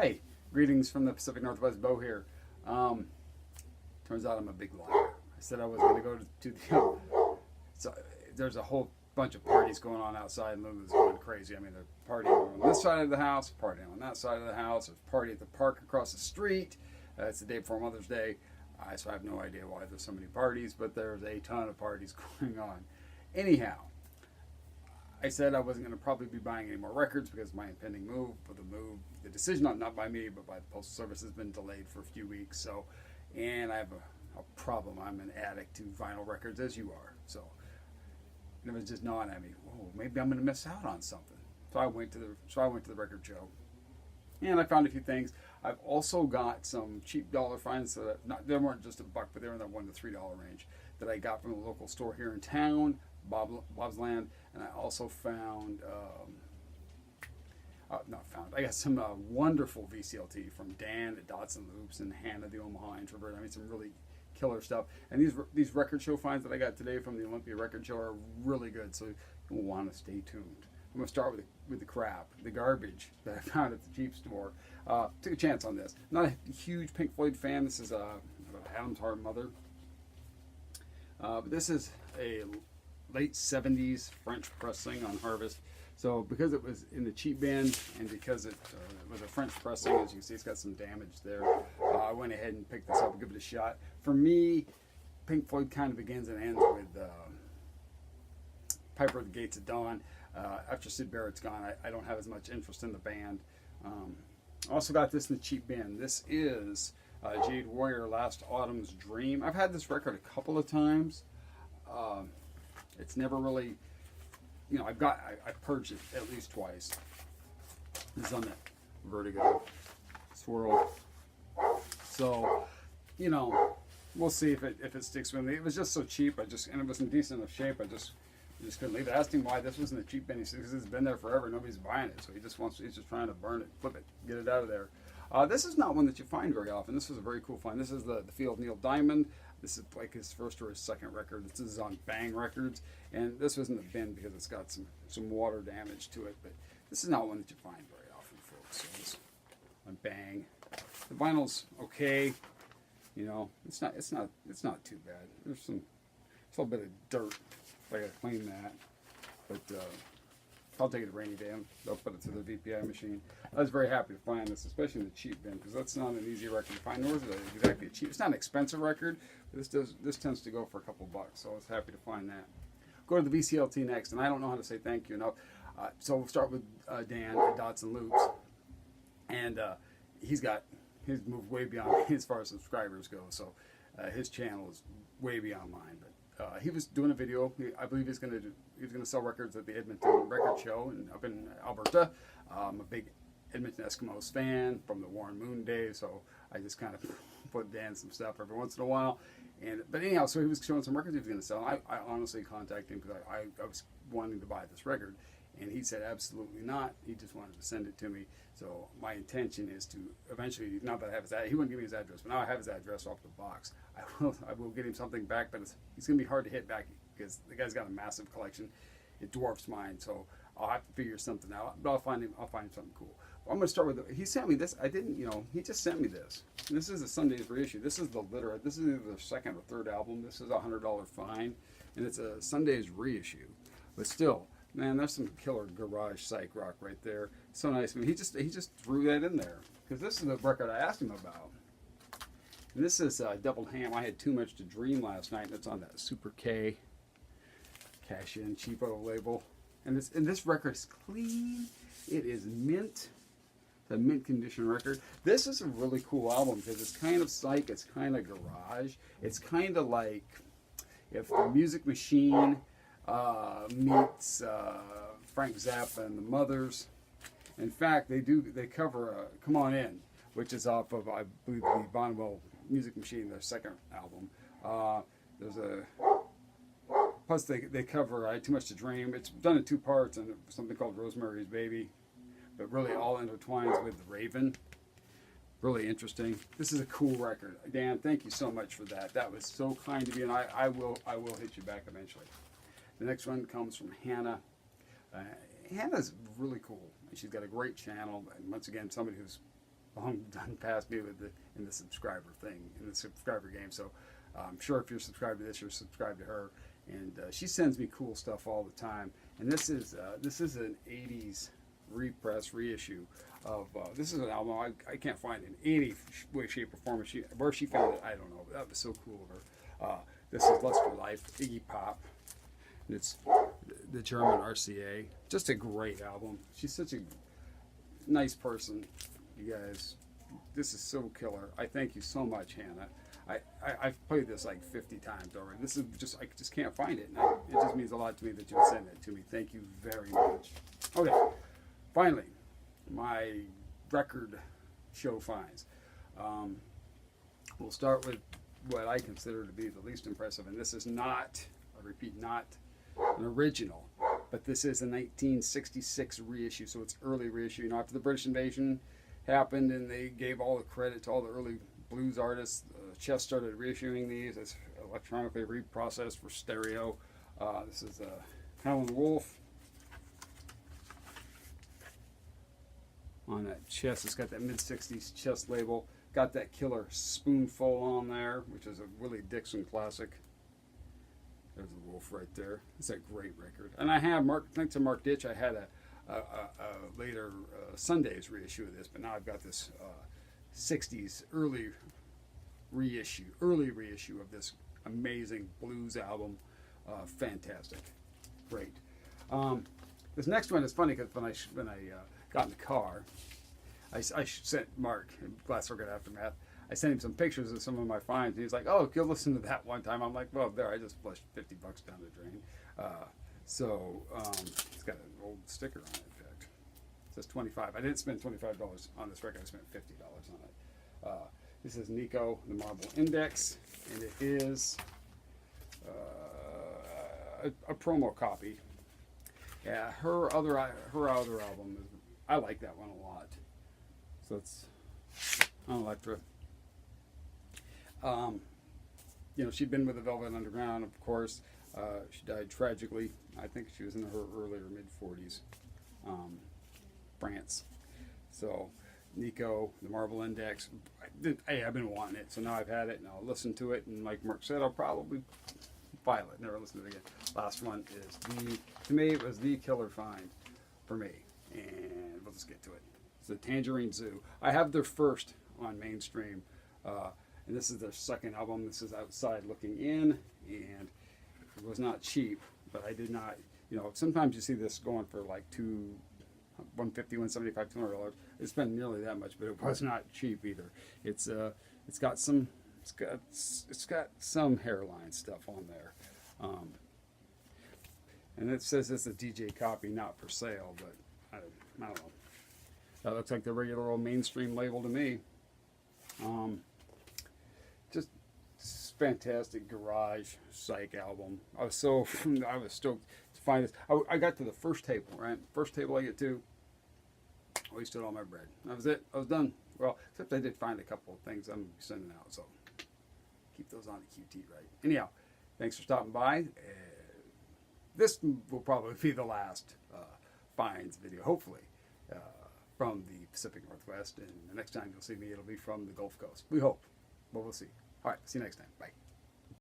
Hi, greetings from the Pacific Northwest. Bo here. Turns out I'm a big liar. I said I was going to go to the. So there's a whole bunch of parties going on outside, and Lulu's going crazy. I mean, they're partying on this side of the house, partying on that side of the house. There's a party at the park across the street. It's the day before Mother's Day, so I have no idea why there's so many parties, but there's a ton of parties going on. Anyhow, I said I wasn't going to probably be buying any more records because my impending move, but the decision not by me, but by the Postal Service has been delayed for a few weeks. So, and I have a problem. I'm an addict to vinyl records, as you are. So, and it was just gnawing at me. Whoa, maybe I'm going to miss out on something. So I went to the record show, and I found a few things. I've also got some cheap dollar finds that they weren't just $1, but they were in that $1 to $3 range that I got from a local store here in town, Bob's Land, and I also found, I got some wonderful VCLT from Dan at Dots and Loops and Hannah the Omaha Introvert. I mean, some really killer stuff. And these record show finds that I got today from the Olympia Record Show are really good, so you'll want to stay tuned. I'm going to start with the crap, the garbage that I found at the cheap store. Took a chance on this. Not a huge Pink Floyd fan. This is Adam's Hard Mother. But this is a late 70s French pressing on Harvest. So because it was in the cheap bin and because it was a French pressing, as you can see, it's got some damage there. I went ahead and picked this up and give it a shot. For me, Pink Floyd kind of begins and ends with Piper at the Gates of Dawn. After Syd Barrett's gone, I don't have as much interest in the band. Also got this in the cheap bin. This is Jade Warrior Last Autumn's Dream. I've had this record a couple of times. It's never really, I've purged it at least twice. This is on that Vertigo swirl. So, we'll see if it sticks with me. It was just so cheap. And it was in decent enough shape. I just couldn't leave it. I asked him why this was in the cheap bin. He said because it's been there forever. Nobody's buying it. So he's just trying to burn it, flip it, get it out of there. This is not one that you find very often. This was a very cool find. This is the Field Neil Diamond. This is like his first or his second record. This is on Bang Records. And this was in the bin because it's got some water damage to it. But this is not one that you find very often, folks. So this on Bang. The vinyl's okay. It's not too bad. There's a little bit of dirt. I gotta clean that. But I'll take it a rainy day. I'll put it to the VPI machine. I was very happy to find this, especially in the cheap bin, because that's not an easy record to find. Nor is it exactly cheap. It's not an expensive record. But this tends to go for a couple bucks, so I was happy to find that. Go to the VCLT next, and I don't know how to say thank you enough. So we'll start with Dan at Dots and Loops, and he's moved way beyond me as far as subscribers go. So his channel is way beyond mine, but. He was doing a video. I believe he's going to sell records at the Edmonton Record Show up in Alberta. I'm a big Edmonton Eskimos fan from the Warren Moon days, so I just kind of put Dan some stuff every once in a while. But anyhow, so he was showing some records he was going to sell. I honestly contacted him because I was wanting to buy this record, and he said absolutely not. He just wanted to send it to me. So my intention is to eventually, not that I have his address, he wouldn't give me his address, but now I have his address off the box. I will get him something back, but he's going to be hard to hit back because the guy's got a massive collection. It dwarfs mine, so I'll have to figure something out. But I'll find something cool. Well, I'm going to start with, he sent me this. He just sent me this. And this is a Sunday's reissue. This is the Literate. This is either the second or third album. This is a $100 fine, and it's a Sunday's reissue. But still, man, there's some killer garage psych rock right there. So nice. I mean, he just threw that in there because this is the record I asked him about. And this is Doubled Ham. I had Too Much to Dream last night, and it's on that Super K cash in cheapo label. And this record is clean. It is mint. It's a mint condition record. This is a really cool album because it's kind of psych. It's kind of garage. It's kind of like if the Music Machine meets Frank Zappa and the Mothers. In fact, they cover Come On In, which is off of, I believe, the Bonnewell Music Machine, their second album. Plus they cover Too Much to Dream. It's done in two parts and something called Rosemary's Baby, but really all intertwines with The Raven. Really interesting. This is a cool record. Dan, thank you so much for that. That was so kind of you, and I will hit you back eventually. The next one comes from Hannah. Hannah's really cool. She's got a great channel, and once again, somebody who's long done past me with in the subscriber thing, in the subscriber game. So I'm sure if you're subscribed to this, you're subscribed to her. And she sends me cool stuff all the time. And this is an 80s repress reissue of this is an album I can't find in any way, shape, or form. Where she found it, I don't know. That was so cool of her. This is Lust for Life, Iggy Pop. And it's the German RCA. Just a great album. She's such a nice person, you guys. This is so killer. I thank you so much, Hannah. I've played this like 50 times already. This is just, I just can't find it. And it just means a lot to me that you would send it to me. Thank you very much. Okay, finally, my record show finds. We'll start with what I consider to be the least impressive. And this is not, I repeat, not an original. But this is a 1966 reissue, so it's early reissue. You know, after the British invasion happened and they gave all the credit to all the early blues artists, Chess started reissuing these. It's electronically reprocessed for stereo. This is Howlin' Wolf. On that chest, it's got that mid-60s chest label. Got that killer Spoonful on there, which is a Willie Dixon classic. There's the Wolf right there. It's a great record. And I have, thanks to Mark Ditch, I had a later Sundays reissue of this, but now I've got this 60s early reissue of this amazing blues album. Fantastic. Great. This next one is funny because when I got in the car, I sent Mark, Glass Circuit Aftermath, I sent him some pictures of some of my finds, and he's like, "Oh, go listen to that one time." I'm like, "Well, there, I just flushed $50 down the drain." It's got an old sticker on it, in fact. It says $25. I didn't spend $25 on this record. I spent $50 on it. This is Nico, the Marble Index, and it is a promo copy. Yeah, her other album, I like that one a lot. So it's on Elektra. You know, she'd been with the Velvet Underground, of course. She died tragically. I think she was in her early or mid-40s. France. So, Nico, the Marble Index. I've been wanting it, so now I've had it, and I'll listen to it. And like Mark said, I'll probably file it. Never listen to it again. Last one is to me, it was the killer find for me. And we'll just get to it. It's the Tangerine Zoo. I have their first on mainstream. And this is their second album. This is Outside Looking In, and it was not cheap, but I did not, you know, sometimes you see this going for like $150, $175, $200. It's been nearly that much, but it was not cheap either. It's got some hairline stuff on there, and it says it's a DJ copy, not for sale, but I don't know. That looks like the regular old mainstream label to me. Just fantastic garage psych album. I was stoked to find this. I got to the first table, right? First table I get to, I wasted all my bread. That was it. I was done. Well, except I did find a couple of things I'm sending out, so keep those on the QT, right? Anyhow, thanks for stopping by. This will probably be the last finds video, hopefully, from the Pacific Northwest. And the next time you'll see me, it'll be from the Gulf Coast. We hope. But we'll see. All right. See you next time. Bye.